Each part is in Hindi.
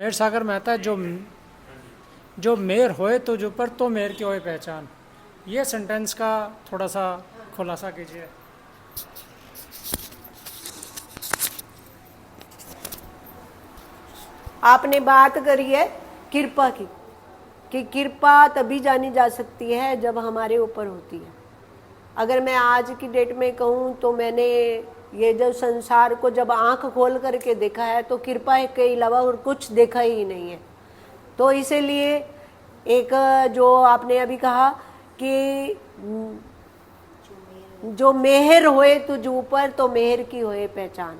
मेहर सागर मेहता जो मेहर होए तो जो पर तो मेहर की होए पहचान, ये सेंटेंस का थोड़ा सा खुलासा कीजिए। आपने बात करी है कृपा की, कि कृपा तभी जानी जा सकती है जब हमारे ऊपर होती है। अगर मैं आज की डेट में कहूँ तो मैंने ये जो संसार को जब आंख खोल करके देखा है तो कृपा के अलावा और कुछ देखा ही नहीं है। तो इसीलिए एक जो आपने अभी कहा कि जो मेहर होए तुझ ऊपर तो मेहर की होए पहचान,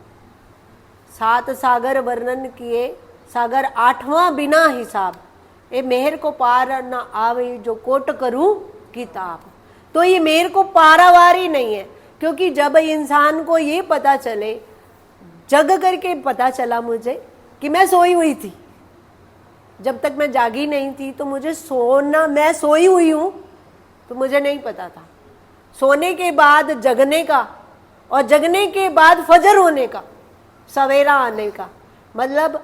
सात सागर वर्णन किए सागर आठवां बिना हिसाब, ये मेहर को पार न आवे जो कोट करूं किताब। तो ये मेहर को पारावारी नहीं है, क्योंकि जब इंसान को ये पता चले, जग करके पता चला मुझे कि मैं सोई हुई थी, जब तक मैं जागी नहीं थी तो मुझे सोना, मैं सोई हुई हूं तो मुझे नहीं पता था। सोने के बाद जगने का और जगने के बाद फजर होने का, सवेरा आने का, मतलब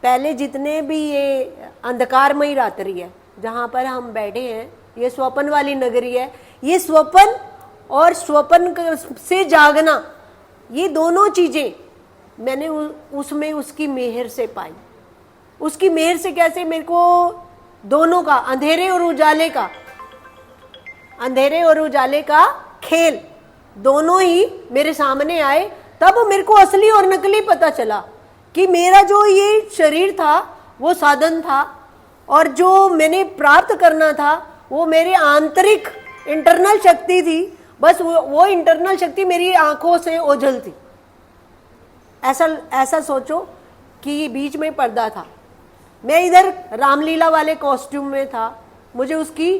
पहले जितने भी ये अंधकारमयी रात्रि है जहाँ पर हम बैठे हैं, ये स्वप्न वाली नगरी है, ये स्वप्न और स्वप्न से जागना, ये दोनों चीजें मैंने उसमें उसकी मेहर से पाई। उसकी मेहर से कैसे, मेरे को दोनों का, अंधेरे और उजाले का, अंधेरे और उजाले का खेल दोनों ही मेरे सामने आए। तब मेरे को असली और नकली पता चला कि मेरा जो ये शरीर था वो साधन था, और जो मैंने प्राप्त करना था वो मेरी आंतरिक इंटरनल शक्ति थी। बस वो इंटरनल शक्ति मेरी आंखों से ओझल थी। ऐसा सोचो कि बीच में पर्दा था, मैं इधर रामलीला वाले कॉस्ट्यूम में था, मुझे उसकी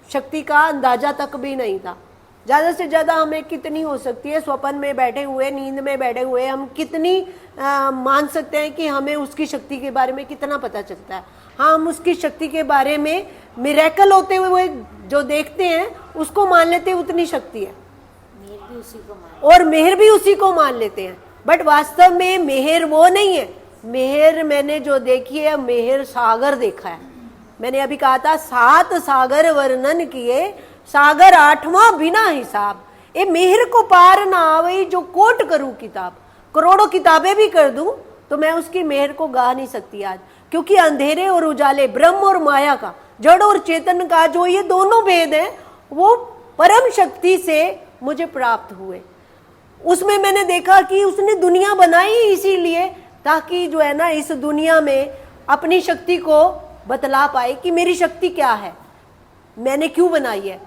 शक्ति का अंदाजा तक भी नहीं था। ज़्यादा से ज़्यादा हमें कितनी हो सकती है, स्वप्न में बैठे हुए, नींद में बैठे हुए हम कितनी मान सकते हैं कि हमें उसकी शक्ति के बारे में कितना पता चलता है। हाँ, हम उसकी शक्ति के बारे में मिरेकल होते हुए जो देखते हैं उसको मान लेते हैं, उतनी शक्ति है, और मेहर भी उसी को मान लेते हैं। बट वास्तव में मेहर वो नहीं है। मेहर मैंने जो देखी है, मेहर सागर देखा है। मैंने अभी कहा था सात सागर वर्णन किए सागर आठवां बिना हिसाब, ये मेहर को पार ना आवे जो कोट करूं किताब। करोड़ों किताबें भी कर दूं तो मैं उसकी मेहर को गा नहीं सकती आज, क्योंकि अंधेरे और उजाले, ब्रह्म और माया का, जड़ और चेतन का जो ये दोनों भेद हैं वो परम शक्ति से मुझे प्राप्त हुए। उसमें मैंने देखा कि उसने दुनिया बनाई इसीलिए ताकि जो है ना, इस दुनिया में अपनी शक्ति को बतला पाए कि मेरी शक्ति क्या है, मैंने क्यों बनाई है।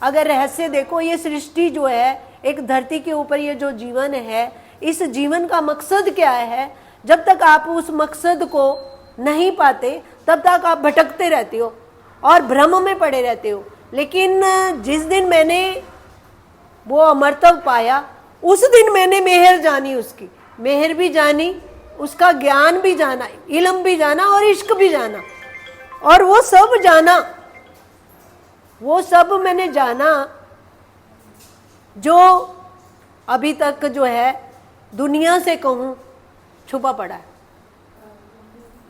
अगर रहस्य देखो, ये सृष्टि जो है, एक धरती के ऊपर ये जो जीवन है, इस जीवन का मकसद क्या है। जब तक आप उस मकसद को नहीं पाते तब तक आप भटकते रहते हो और भ्रम में पड़े रहते हो। लेकिन जिस दिन मैंने वो अमरत्व पाया, उस दिन मैंने मेहर जानी, उसकी मेहर भी जानी, उसका ज्ञान भी जाना, इल्म भी जाना और इश्क भी जाना, और वो सब जाना, वो सब मैंने जाना जो अभी तक जो है दुनिया से कहूं छुपा पड़ा है।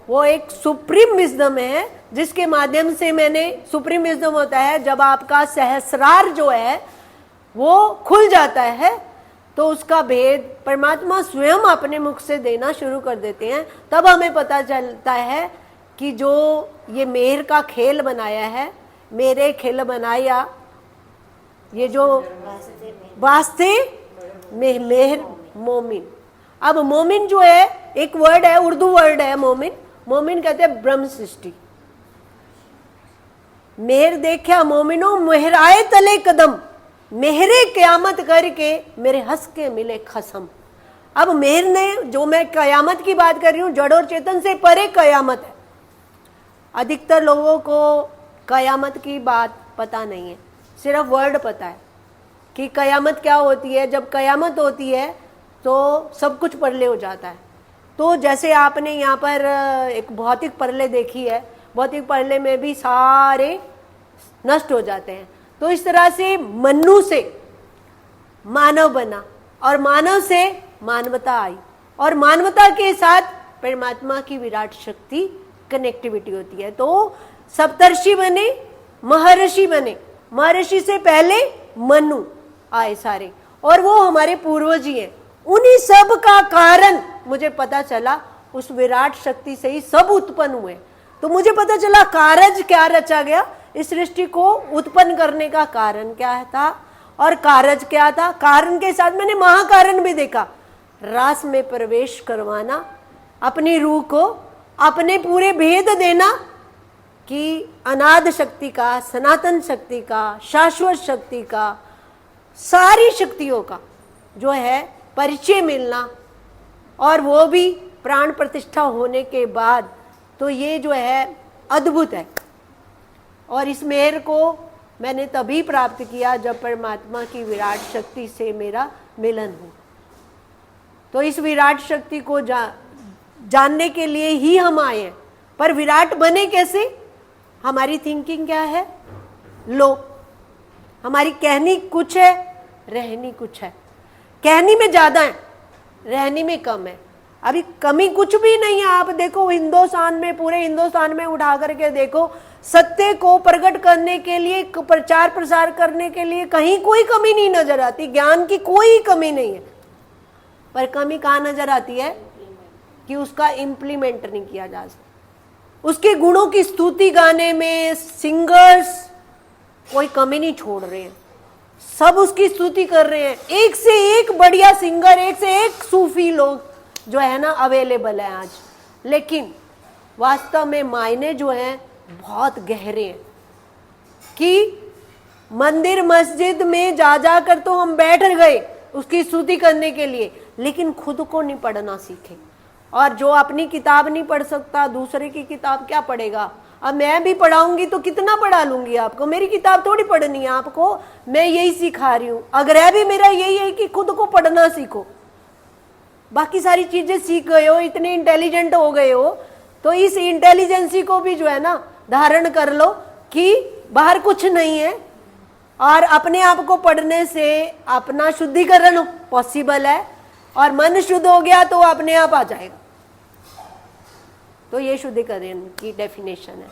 वो एक सुप्रीम विजडम है जिसके माध्यम से मैंने, सुप्रीम विजडम होता है जब आपका सहस्रार जो है वो खुल जाता है, तो उसका भेद परमात्मा स्वयं अपने मुख से देना शुरू कर देते हैं। तब हमें पता चलता है कि जो ये मेहर का खेल बनाया है, मेरे खेल बनाया, ये जो वास्ते में मेहर मोमिन। अब मोमिन जो है एक वर्ड है, उर्दू वर्ड है मोमिन। मोमिन कहते हैं ब्रह्म सृष्टि। मेहर देखा मोमिनो मेहराए तले कदम, मेहरे कयामत करके मेरे हंस के मिले खसम। अब मेहर ने, जो मैं कयामत की बात कर रही हूं, जड़ और चेतन से परे कयामत है। अधिकतर लोगों को कयामत की बात पता नहीं है, सिर्फ वर्ड पता है कि कयामत क्या होती है। जब कयामत होती है तो सब कुछ परले हो जाता है। तो जैसे आपने यहाँ पर एक भौतिक परले देखी है, भौतिक परले में भी सारे नष्ट हो जाते हैं। तो इस तरह से मनु से मानव बना, और मानव से मानवता आई, और मानवता के साथ परमात्मा की विराट शक्ति कनेक्टिविटी होती है। तो सप्तर्षि बने, महर्षि बने, महर्षि से पहले मनु आए सारे, और वो हमारे पूर्वज ही हैं। उन्हीं सब का कारण मुझे पता चला, उस विराट शक्ति से ही सब उत्पन्न हुए। तो मुझे पता चला कारज क्या रचा गया, इस सृष्टि को उत्पन्न करने का कारण क्या था और कारज क्या था। कारण के साथ मैंने महाकारण भी देखा, रास में प्रवेश करवाना, अपनी रूह को अपने पूरे भेद देना कि अनाद शक्ति का, सनातन शक्ति का, शाश्वत शक्ति का, सारी शक्तियों का जो है परिचय मिलना, और वो भी प्राण प्रतिष्ठा होने के बाद। तो ये जो है अद्भुत है, और इस मेहर को मैंने तभी प्राप्त किया जब परमात्मा की विराट शक्ति से मेरा मिलन हो। तो इस विराट शक्ति को जानने के लिए ही हम आए हैं। पर विराट बने कैसे? हमारी थिंकिंग क्या है? लो। हमारी कहनी कुछ है, रहनी कुछ है। कहनी में ज्यादा है, रहनी में कम है। अभी कमी कुछ भी नहीं है। आप देखो हिंदुस्तान में, पूरे हिंदुस्तान में उठा करके देखो, सत्य को प्रकट करने के लिए, प्रचार प्रसार करने के लिए कहीं कोई कमी नहीं नजर आती। ज्ञान की कोई कमी नहीं है, पर कमी कहाँ नजर आती है कि उसका इम्प्लीमेंट नहीं किया जा सकता। उसके गुणों की स्तुति गाने में सिंगर्स कोई कमी नहीं छोड़ रहे हैं, सब उसकी स्तुति कर रहे हैं। एक से एक बढ़िया सिंगर, एक से एक सूफी लोग जो है ना अवेलेबल है आज। लेकिन वास्तव में मायने जो हैं बहुत गहरे हैं कि मंदिर मस्जिद में जा कर तो हम बैठ गए उसकी स्तुति करने के लिए, लेकिन खुद को नहीं पढ़ना सीखे। और जो अपनी किताब नहीं पढ़ सकता, दूसरे की किताब क्या पढ़ेगा? अब मैं भी पढ़ाऊंगी तो कितना पढ़ा लूंगी आपको, मेरी किताब थोड़ी पढ़नी है आपको। मैं यही सिखा रही हूँ, आग्रह भी मेरा यही है कि खुद को पढ़ना सीखो। बाकी सारी चीजें सीख गए हो, इतने इंटेलिजेंट हो गए हो, तो इस इंटेलिजेंसी को भी जो है ना धारण कर लो कि बाहर कुछ नहीं है, और अपने आप को पढ़ने से अपना शुद्धिकरण पॉसिबल है, और मन शुद्ध हो गया तो अपने आप आ जाएगा। तो ये शुद्धिकरण की डेफिनेशन है।